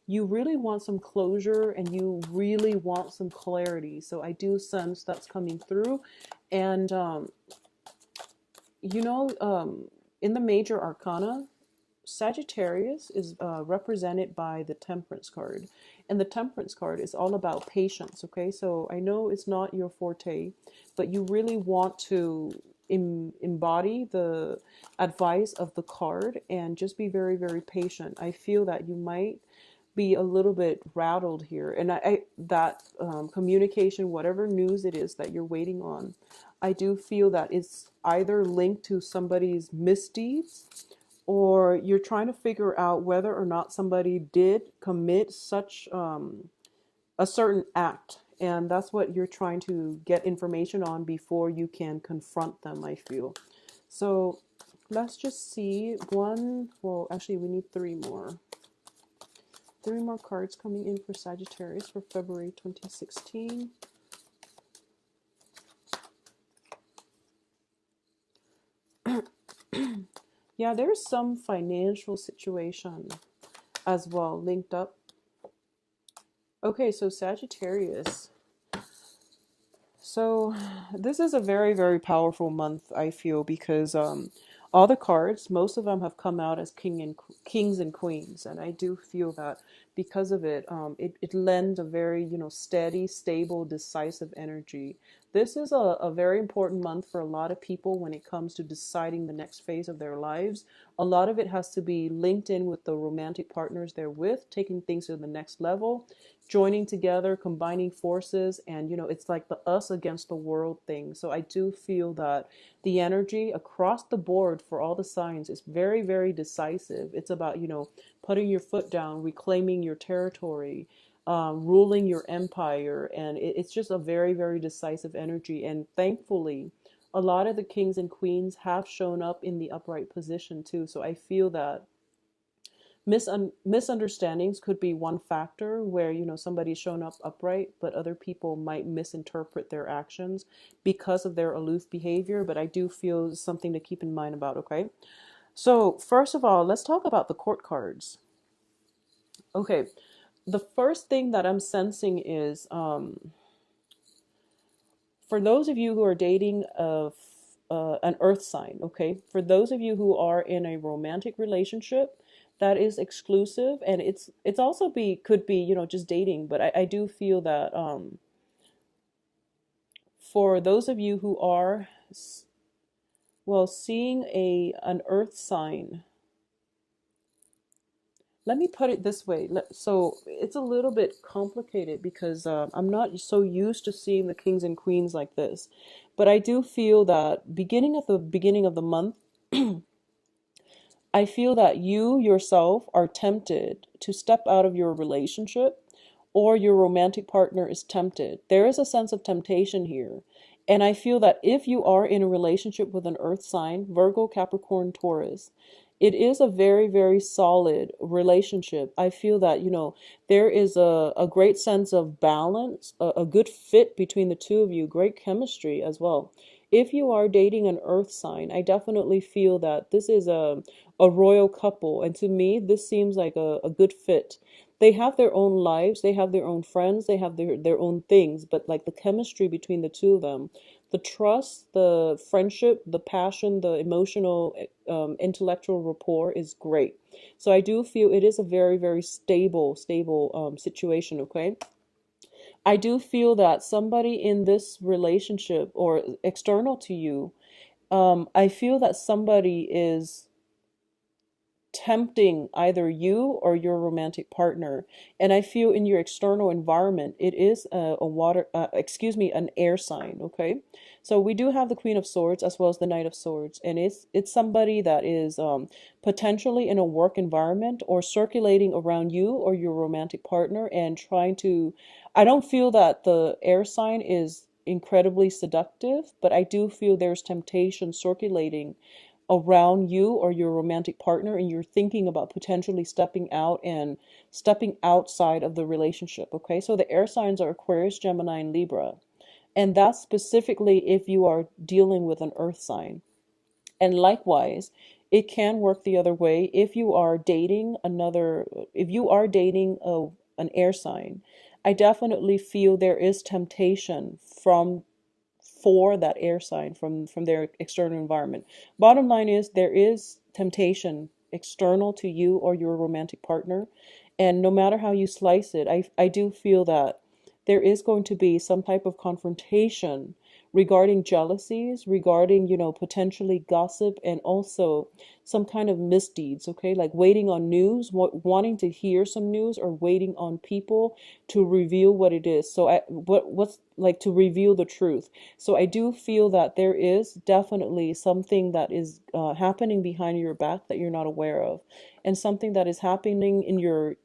you really want some closure and you really want some clarity. So I do sense that's coming through. And, you know, in the major arcana, Sagittarius is represented by the Temperance card. And the Temperance card is all about patience, okay? So I know it's not your forte, but you really want to embody the advice of the card and just be very, very patient. I feel that you might be a little bit rattled here. And that communication, whatever news it is that you're waiting on, I do feel that it's either linked to somebody's misdeeds, or you're trying to figure out whether or not somebody did commit such a certain act. And that's what you're trying to get information on before you can confront them, I feel. So let's just see one. Well, actually, we need three more. Three more cards coming in for Sagittarius for February 2016. Yeah, there's some financial situation as well linked up. Okay, so Sagittarius. So this is a very, very powerful month, I feel, because all the cards, most of them have come out as kings and queens, and I do feel that because of it, it lends a very, steady, stable, decisive energy. This is a very important month for a lot of people when it comes to deciding the next phase of their lives. A lot of it has to be linked in with the romantic partners they're with, taking things to the next level, joining together, combining forces, and it's like the us against the world thing. So I do feel that the energy across the board for all the signs is very, very decisive. It's about, putting your foot down, reclaiming your territory, ruling your empire, and it's just a very, very decisive energy. And thankfully, a lot of the kings and queens have shown up in the upright position too. So I feel that misunderstandings could be one factor where somebody's shown up upright, but other people might misinterpret their actions because of their aloof behavior. But I do feel something to keep in mind about. Okay, so first of all, let's talk about the court cards. Okay, the first thing that I'm sensing is for those of you who are dating an earth sign. Okay, for those of you who are in a romantic relationship that is exclusive, and it's also could be just dating, but I do feel that for those of you who are well, seeing an earth sign, let me put it this way. So it's a little bit complicated because I'm not so used to seeing the kings and queens like this, but I do feel that beginning of the month, I feel that you yourself are tempted to step out of your relationship, or your romantic partner is tempted. There is a sense of temptation here. And I feel that if you are in a relationship with an earth sign, Virgo, Capricorn, Taurus, it is a very, very solid relationship. I feel that, there is a great sense of balance, a good fit between the two of you, great chemistry as well. If you are dating an earth sign, I definitely feel that this is a royal couple. And to me, this seems like a good fit. They have their own lives, they have their own friends, they have their own things, but like the chemistry between the two of them, the trust, the friendship, the passion, the emotional, intellectual rapport is great. So I do feel it is a very, very stable situation, okay? I do feel that somebody in this relationship or external to you, I feel that somebody is tempting either you or your romantic partner. And I feel in your external environment, it is an air sign. Okay. So we do have the Queen of Swords as well as the Knight of Swords. And it's somebody that is potentially in a work environment or circulating around you or your romantic partner and trying to, I don't feel that the air sign is incredibly seductive, but I do feel there's temptation circulating around you or your romantic partner, and you're thinking about potentially stepping out and stepping outside of the relationship. Okay, so the air signs are Aquarius, Gemini, and Libra, and that's specifically if you are dealing with an earth sign. And likewise, it can work the other way. If you are dating an air sign, I definitely feel there is temptation for that air sign from their external environment. Bottom line is there is temptation external to you or your romantic partner, and no matter how you slice it, I do feel that there is going to be some type of confrontation regarding jealousies, regarding, potentially gossip, and also some kind of misdeeds, okay? Like waiting on news, wanting to hear some news, or waiting on people to reveal what it is. So what's like to reveal the truth. So I do feel that there is definitely something that is happening behind your back that you're not aware of, and something that is happening in your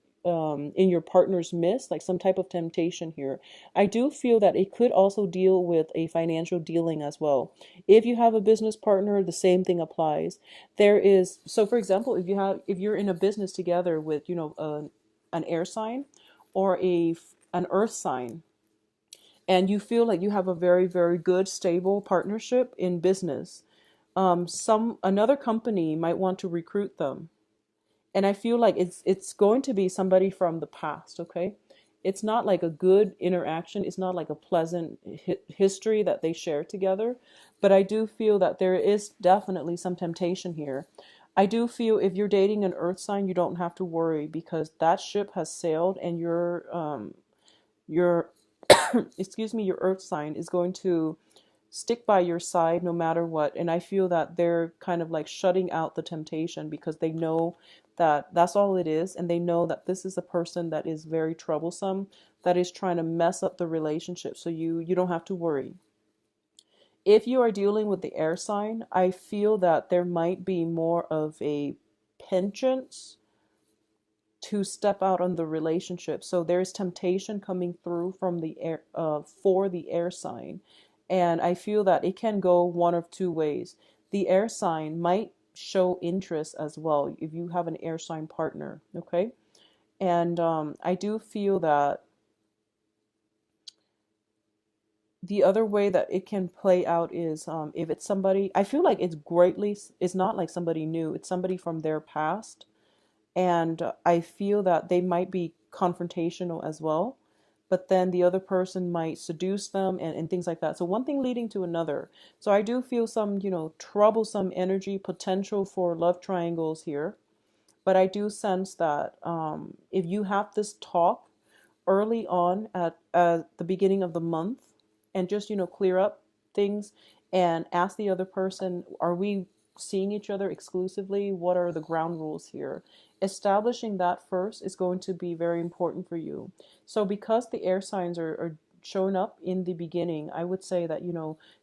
partner's midst, like some type of temptation here. I do feel that it could also deal with a financial dealing as well. If you have a business partner, the same thing applies. So for example, if you're in a business together with, an air sign or an earth sign, and you feel like you have a very, very good, stable partnership in business, some another company might want to recruit them, and I feel like it's going to be somebody from the past. Okay, it's not like a good interaction. It's not like a pleasant history that they share together, but I do feel that there is definitely some temptation here. I do feel if you're dating an earth sign, you don't have to worry because that ship has sailed, and your excuse me, your earth sign is going to stick by your side no matter what. And I feel that they're kind of like shutting out the temptation because they know that that's all it is, and they know that this is a person that is very troublesome, that is trying to mess up the relationship. So you don't have to worry. If you are dealing with the air sign, I feel that there might be more of a penchant to step out on the relationship. So there's temptation coming through from the air for the air sign. And I feel that it can go one of two ways. The air sign might show interest as well if you have an air sign partner, okay? And I do feel that the other way that it can play out is if it's somebody, I feel like it's not like somebody new, it's somebody from their past, and I feel that they might be confrontational as well, but then the other person might seduce them, and things like that. So one thing leading to another. So I do feel some, troublesome energy potential for love triangles here, but I do sense that if you have this talk early on at the beginning of the month, and just, clear up things and ask the other person, are we seeing each other exclusively? What are the ground rules here? Establishing that first is going to be very important for you. So because the air signs are showing up in the beginning, I would say that,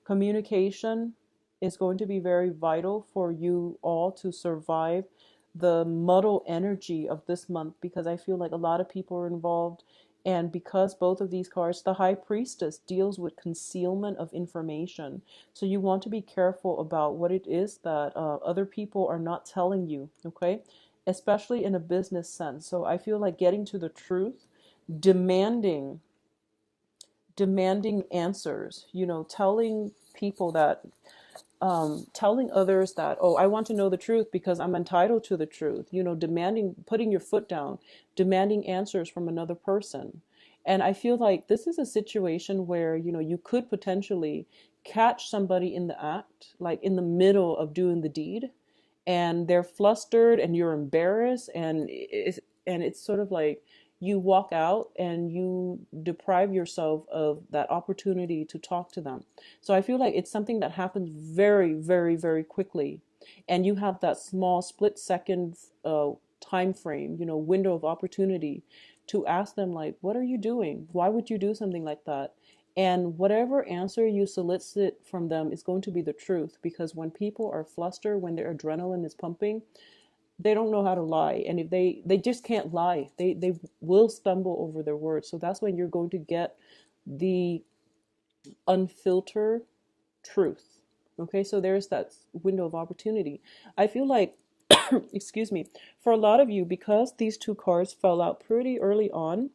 communication is going to be very vital for you all to survive the muddle energy of this month, because I feel like a lot of people are involved. And because both of these cards, the High Priestess deals with concealment of information. So you want to be careful about what it is that other people are not telling you, okay? Especially in a business sense. So I feel like getting to the truth, demanding demanding answers, telling people that telling others that, oh, I want to know the truth because I'm entitled to the truth, demanding, putting your foot down, demanding answers from another person. And I feel like this is a situation where, you could potentially catch somebody in the act, like in the middle of doing the deed, and they're flustered and you're embarrassed, and it's sort of like you walk out and you deprive yourself of that opportunity to talk to them. So I feel like it's something that happens very, very, very quickly, and you have that small split second time frame, window of opportunity to ask them, like, what are you doing? Why would you do something like that? And whatever answer you solicit from them is going to be the truth, because when people are flustered, when their adrenaline is pumping, they don't know how to lie. And if they just can't lie, they will stumble over their words. So that's when you're going to get the unfiltered truth. Okay, so there's that window of opportunity. I feel like, excuse me, for a lot of you, because these two cards fell out pretty early on,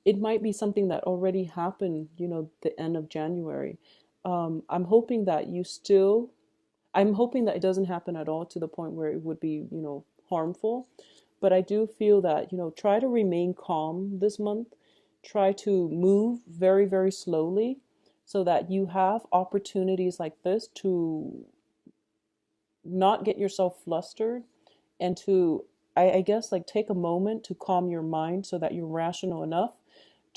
it might be something that already happened, the end of January. I'm hoping that you still, I'm hoping that it doesn't happen at all to the point where it would be, harmful. But I do feel that, try to remain calm this month. Try to move very, very slowly so that you have opportunities like this to not get yourself flustered and to, I guess, like take a moment to calm your mind so that you're rational enough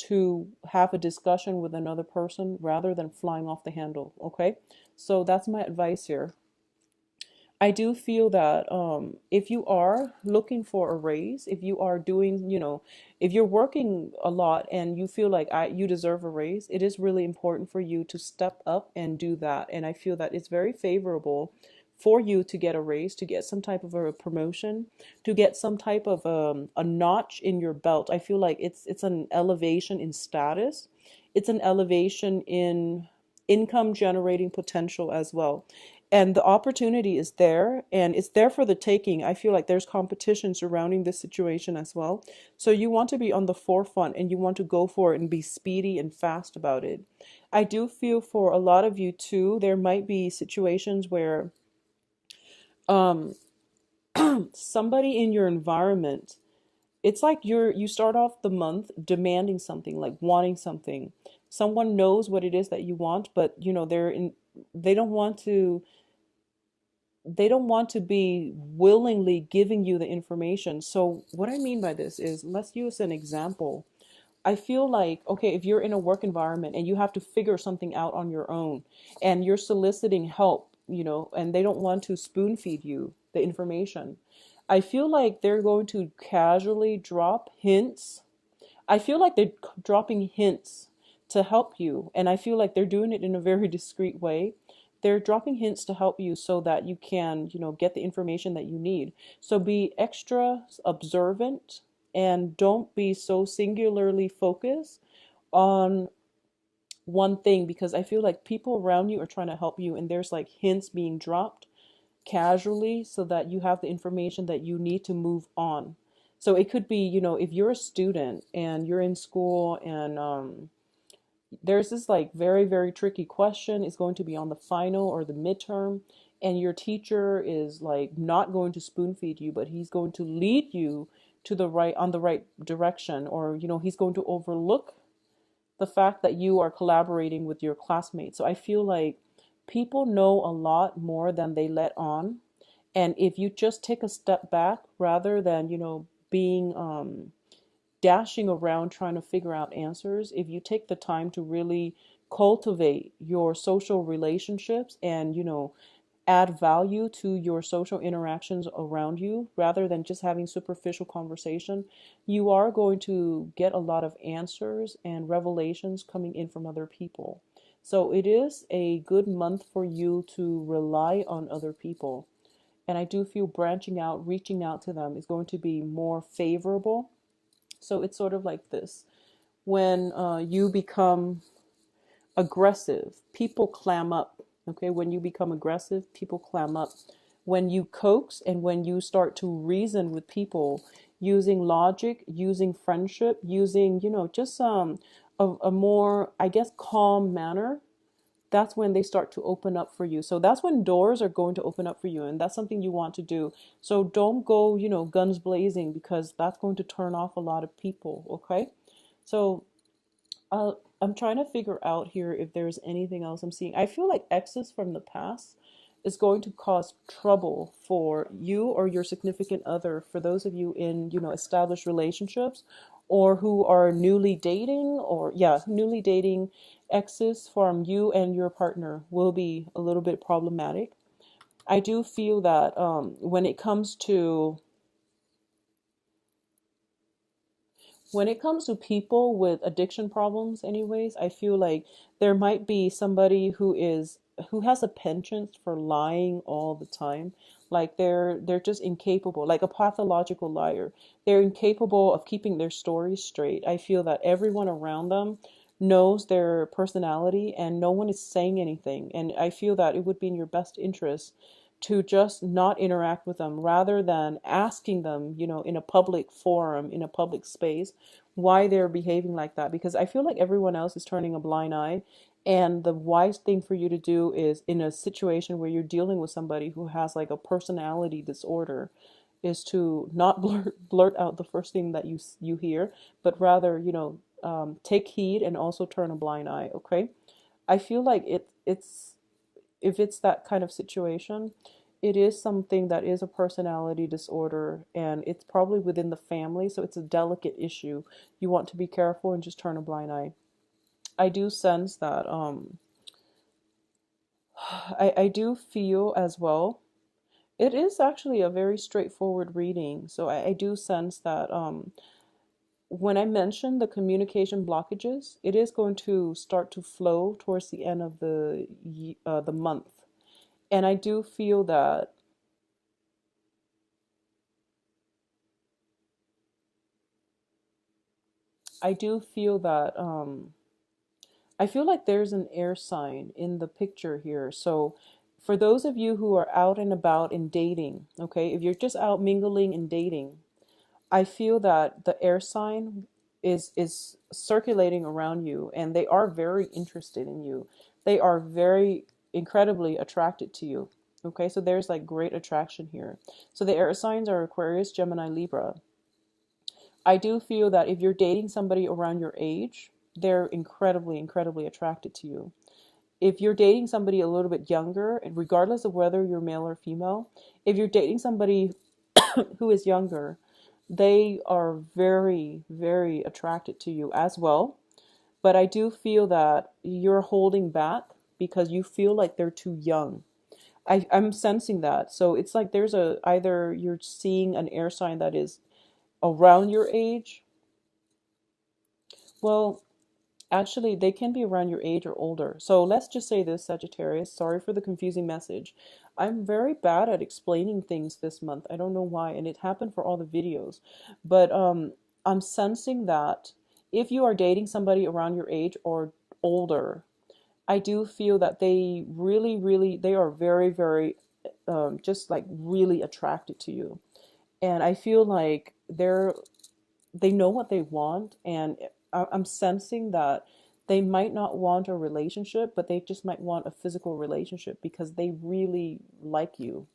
to have a discussion with another person rather than flying off the handle. Okay. So that's my advice here. I do feel that if you are looking for a raise, if you are doing, if you're working a lot and you feel like you deserve a raise, it is really important for you to step up and do that. And I feel that it's very favorable for you to get a raise, to get some type of a promotion, to get some type of a notch in your belt. I feel like it's an elevation in status. It's an elevation in income generating potential as well, and the opportunity is there and it's there for the taking. I feel like there's competition surrounding this situation as well. So you want to be on the forefront and you want to go for it and be speedy and fast about it. I do feel for a lot of you too, there might be situations where um somebody in your environment, it's like you start off the month demanding something, like wanting something. Someone knows what it is that you want, but they don't want to be willingly giving you the information. So what I mean by this is, let's use an example. I feel like, okay, if you're in a work environment and you have to figure something out on your own and you're soliciting help, and they don't want to spoon feed you the information, I feel like they're going to casually drop hints. I feel like they're dropping hints to help you, and I feel like they're doing it in a very discreet way. They're dropping hints to help you so that you can, get the information that you need. So be extra observant and don't be so singularly focused on one thing, because I feel like people around you are trying to help you and there's like hints being dropped casually so that you have the information that you need to move on. So it could be, if you're a student and you're in school and there's this like very, very tricky question, it's going to be on the final or the midterm, and your teacher is like not going to spoon feed you, but he's going to lead you to the right on the right direction, or he's going to overlook the fact that you are collaborating with your classmates. So I feel like people know a lot more than they let on. And if you just take a step back rather than, being dashing around trying to figure out answers, if you take the time to really cultivate your social relationships and, add value to your social interactions around you rather than just having superficial conversation, you are going to get a lot of answers and revelations coming in from other people. So it is a good month for you to rely on other people. And I do feel branching out, reaching out to them is going to be more favorable. So it's sort of like this. When you become aggressive, people clam up. Okay, when you become aggressive, people clam up. When you coax and when you start to reason with people using logic, using friendship, using, just a more, I guess, calm manner, that's when they start to open up for you. So that's when doors are going to open up for you, and that's something you want to do. So don't go, guns blazing, because that's going to turn off a lot of people. Okay, so I'm trying to figure out here if there's anything else I'm seeing. I feel like exes from the past is going to cause trouble for you or your significant other, for those of you in, established relationships or who are newly dating, or yeah, newly dating. Exes from you and your partner will be a little bit problematic. I do feel that when it comes to people with addiction problems anyways, I feel like there might be somebody who has a penchant for lying all the time. Like they're just incapable, like a pathological liar. They're incapable of keeping their stories straight. I feel that everyone around them knows their personality and no one is saying anything, and I feel that it would be in your best interest to just not interact with them rather than asking them, in a public forum, in a public space, why they're behaving like that. Because I feel like everyone else is turning a blind eye And the wise thing for you to do is, in a situation where you're dealing with somebody who has like a personality disorder, is to not blurt out the first thing that you hear, but rather, take heed and also turn a blind eye. Okay, I feel like it's if it's that kind of situation, it is something that is a personality disorder, and it's probably within the family, so it's a delicate issue. You want to be careful and just turn a blind eye. I do sense that I do feel as well. It is actually a very straightforward reading. So I do sense that when I mention the communication blockages, it is going to start to flow towards the end of the month. And I do feel that I feel like there's an air sign in the picture here. So for those of you who are out and about in dating, okay, if you're just out mingling and dating, I feel that the air sign is circulating around you, and they are very interested in you. They are very incredibly attracted to you. Okay, so there's like great attraction here. So the air signs are Aquarius, Gemini, Libra. I do feel that if you're dating somebody around your age, they're incredibly, incredibly attracted to you. If you're dating somebody a little bit younger, and regardless of whether you're male or female, if you're dating somebody who is younger, they are very, very attracted to you as well. But I do feel that you're holding back because you feel like they're too young. I'm sensing that. So it's like there's either you're seeing an air sign that is around your age. Well, actually, they can be around your age or older. So let's just say this, Sagittarius. Sorry for the confusing message. I'm very bad at explaining things this month. I don't know why, and it happened for all the videos. But I'm sensing that if you are dating somebody around your age or older, I do feel that they really, really, they are very, very, just like really attracted to you. And I feel like they know what they want, and I'm sensing that they might not want a relationship, but they just might want a physical relationship because they really like you.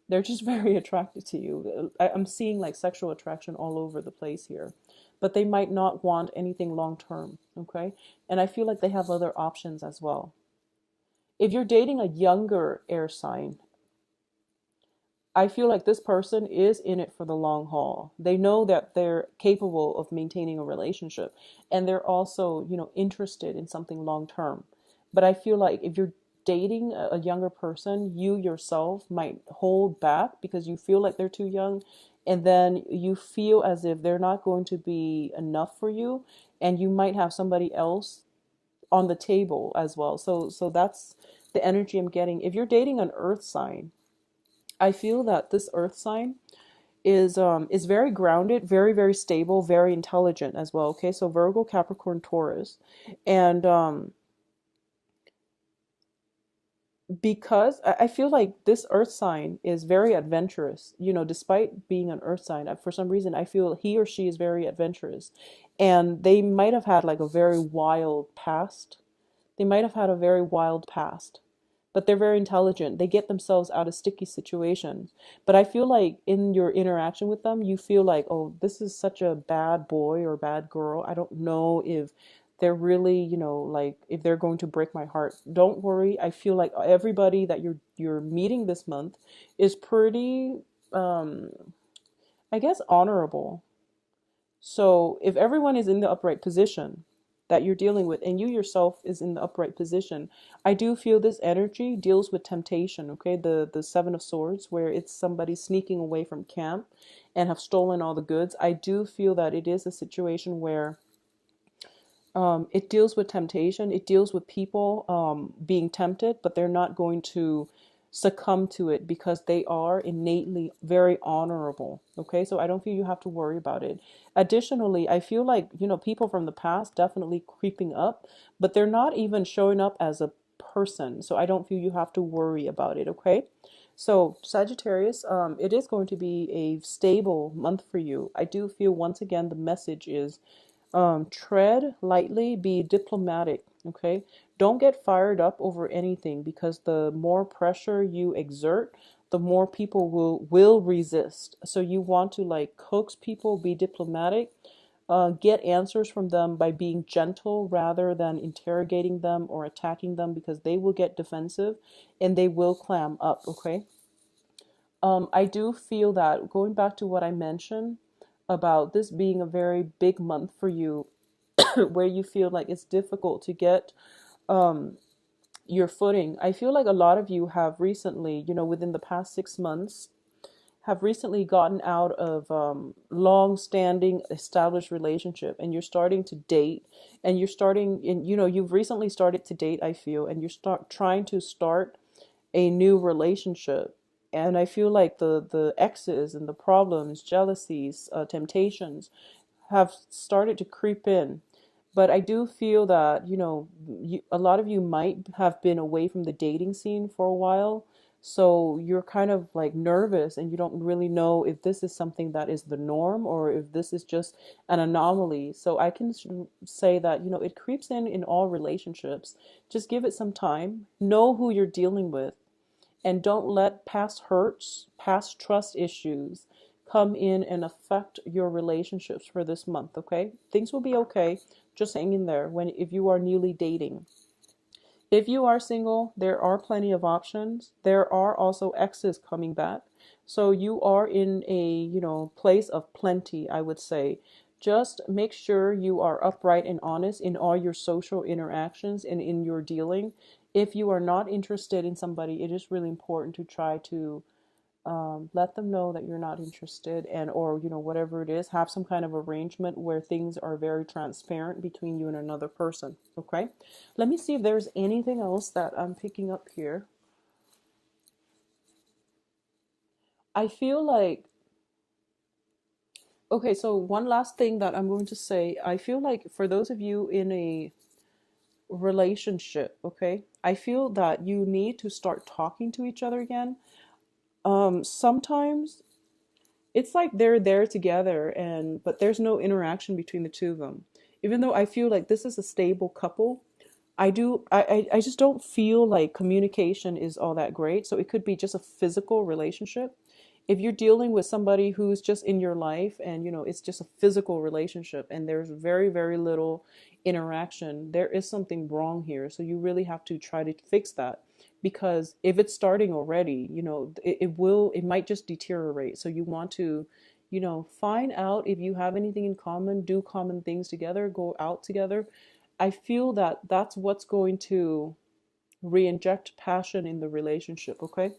They're just very attracted to you. I'm seeing like sexual attraction all over the place here, but they might not want anything long term. Okay, and I feel like they have other options as well. If you're dating a younger air sign, I feel like this person is in it for the long haul. They know that they're capable of maintaining a relationship, and they're also, interested in something long term. But I feel like if you're dating a younger person, you yourself might hold back because you feel like they're too young, and then you feel as if they're not going to be enough for you, and you might have somebody else on the table as well. So that's the energy I'm getting. If you're dating an earth sign, I feel that this earth sign is very grounded, very, very stable, very intelligent as well. Okay, so Virgo, Capricorn, Taurus. And because I feel like this earth sign is very adventurous, despite being an earth sign, for some reason I feel he or she is very adventurous. And they might have had like a very wild past. They might have had a very wild past, but they're very intelligent. They get themselves out of sticky situations. But I feel like in your interaction with them, you feel like, oh, this is such a bad boy or bad girl. I don't know if they're really, like if they're going to break my heart. Don't worry. I feel like everybody that you're meeting this month is pretty I guess honorable. So if everyone is in the upright position that you're dealing with, and you yourself is in the upright position, I do feel this energy deals with temptation. Okay, the Seven of Swords, where it's somebody sneaking away from camp and have stolen all the goods. I do feel that it is a situation where it deals with temptation. It deals with people being tempted, but they're not going to succumb to it because they are innately very honorable. Okay, so I don't feel you have to worry about it. Additionally, I feel like, people from the past definitely creeping up, but they're not even showing up as a person. So I don't feel you have to worry about it. Okay. So Sagittarius, it is going to be a stable month for you. I do feel once again the message is tread lightly, be diplomatic. Okay, Don't get fired up over anything, because the more pressure you exert, the more people will resist. So you want to like coax people, be diplomatic, get answers from them by being gentle rather than interrogating them or attacking them, because they will get defensive and they will clam up, okay? I do feel that, going back to what I mentioned about this being a very big month for you, where you feel like it's difficult to get um, your footing. I feel like a lot of you have recently, within the past 6 months, have recently gotten out of long-standing established relationship, and you're starting to date, and you've recently started to date, I feel, and you're trying to start a new relationship. And I feel like the exes and the problems, jealousies, temptations have started to creep in. But I do feel that, a lot of you might have been away from the dating scene for a while. So you're kind of like nervous, and you don't really know if this is something that is the norm or if this is just an anomaly. So I can say that, it creeps in all relationships. Just give it some time. Know who you're dealing with, and don't let past hurts, past trust issues come in and affect your relationships for this month, okay? Things will be okay. Just hang in there if you are newly dating. If you are single, there are plenty of options. There are also exes coming back. So you are in a, place of plenty, I would say. Just make sure you are upright and honest in all your social interactions and in your dealing. If you are not interested in somebody, it is really important to try to let them know that you're not interested, and or whatever it is, have some kind of arrangement where things are very transparent between you and another person, okay? Let me see if there's anything else that I'm picking up here. I feel like, okay, so one last thing that I'm going to say, I feel like for those of you in a relationship, okay, I feel that you need to start talking to each other again. Sometimes it's like they're there together, but there's no interaction between the two of them. Even though I feel like this is a stable couple, I just don't feel like communication is all that great. So it could be just a physical relationship. If you're dealing with somebody who's just in your life, and it's just a physical relationship and there's very, very little interaction, there is something wrong here. So you really have to try to fix that, because if it's starting already, it might just deteriorate. So you want to, find out if you have anything in common, do common things together, go out together. I feel that that's what's going to re-inject passion in the relationship, okay?